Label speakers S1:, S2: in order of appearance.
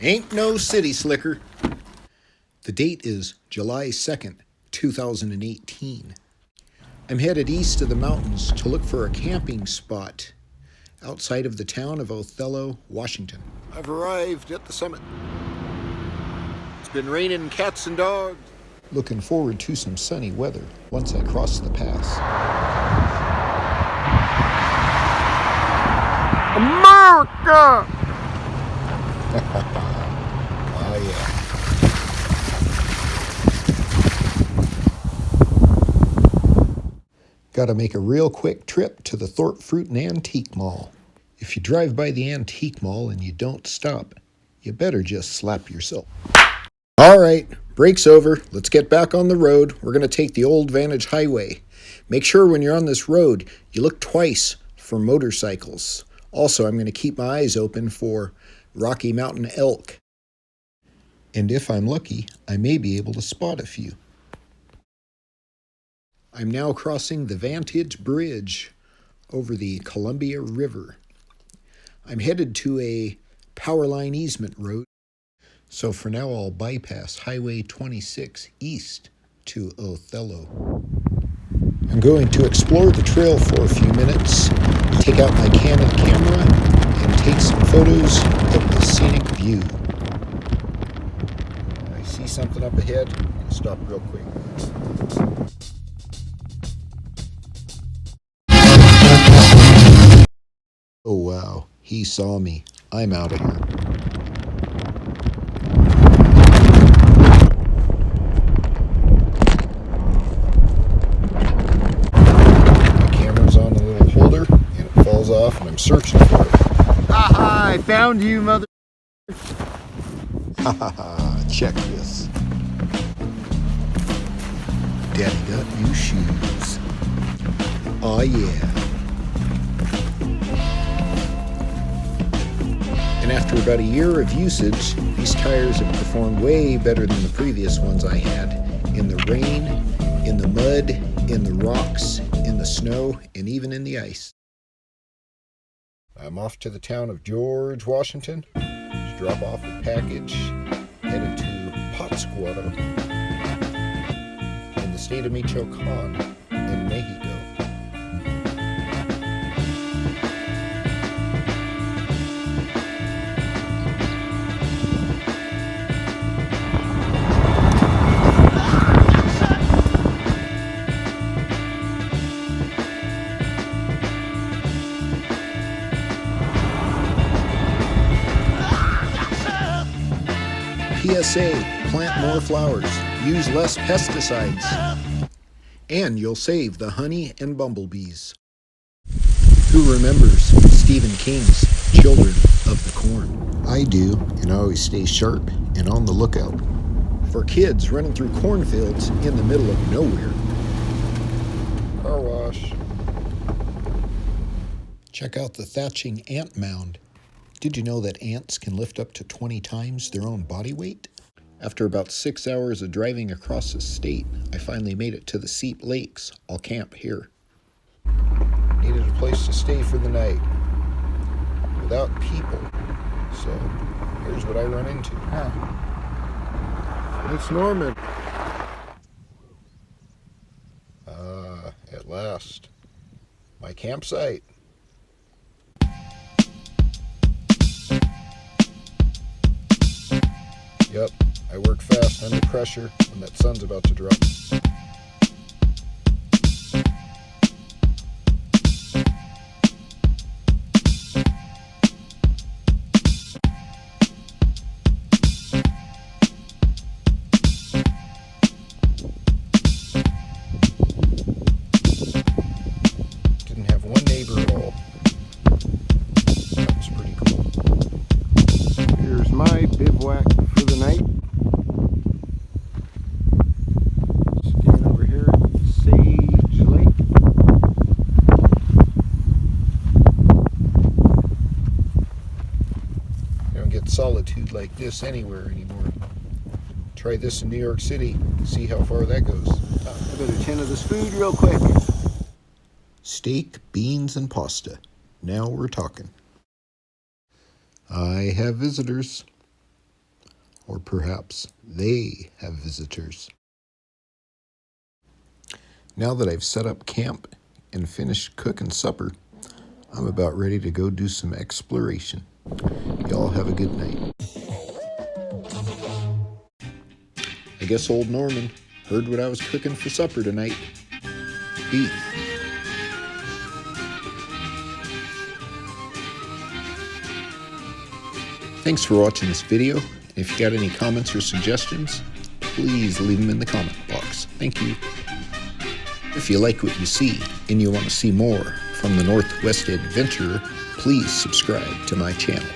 S1: Ain't no city slicker. The date is July 2nd, 2018. I'm headed east of the mountains to look for a camping spot outside of the town of Othello, Washington. I've arrived at the summit. It's been raining cats and dogs. Looking forward to some sunny weather once I cross the pass.
S2: America!
S1: Oh, yeah. Gotta make a real quick trip to the Thorpe Fruit and Antique Mall. If you drive by the Antique Mall and you don't stop, you better just slap yourself. All right, break's over. Let's get back on the road. We're gonna take the Old Vantage Highway. Make sure when you're on this road, you look twice for motorcycles. Also, I'm gonna keep my eyes open for Rocky Mountain elk. And if I'm lucky, I may be able to spot a few. I'm now crossing the Vantage Bridge over the Columbia River. I'm headed to a power line easement road, so for now I'll bypass Highway 26 east to Othello. I'm going to explore the trail for a few minutes, take out my Canon camera, and take some photos of the scenic view. I see something up ahead. I'll stop real quick. Oh wow, he saw me. I'm out of here. My camera's on a little holder and it falls off and I'm searching for it.
S2: Aha, I found you, mother.
S1: Ha ha ha, check this. Daddy got new shoes. Aw yeah. And after about a year of usage, these tires have performed way better than the previous ones I had. In the rain, in the mud, in the rocks, in the snow, and even in the ice. I'm off to the town of George, Washington, to drop off a package, headed to Pátzcuaro in the state of Michoacán in Mexico. PSA, plant more flowers, use less pesticides, and you'll save the honey and bumblebees. Who remembers Stephen King's Children of the Corn? I do, and I always stay sharp and on the lookout for kids running through cornfields in the middle of nowhere. Car wash. Check out the thatching ant mound. Did you know that ants can lift up to 20 times their own body weight? After about 6 hours of driving across the state, I finally made it to the Seep Lakes. I'll camp here. Needed a place to stay for the night without people. So here's what I run into. It's Norman. At last. My campsite. Yep, I work fast under pressure when that sun's about to drop. Didn't have one neighbor at all. That was pretty cool.
S2: Here's my bivouac for the night. Staying over here at Sage Lake.
S1: You don't get solitude like this anywhere anymore. Try this in New York City. See how far that goes.
S2: I better tend to this food real quick.
S1: Steak, beans, and pasta. Now we're talking. I have visitors. Or perhaps they have visitors. Now that I've set up camp and finished cooking supper, I'm about ready to go do some exploration. Y'all have a good night. I guess old Norman heard what I was cooking for supper tonight. Beef. Thanks for watching this video. If you got any comments or suggestions, please leave them in the comment box. Thank you. If you like what you see and you want to see more from the Northwest Adventurer, please subscribe to my channel.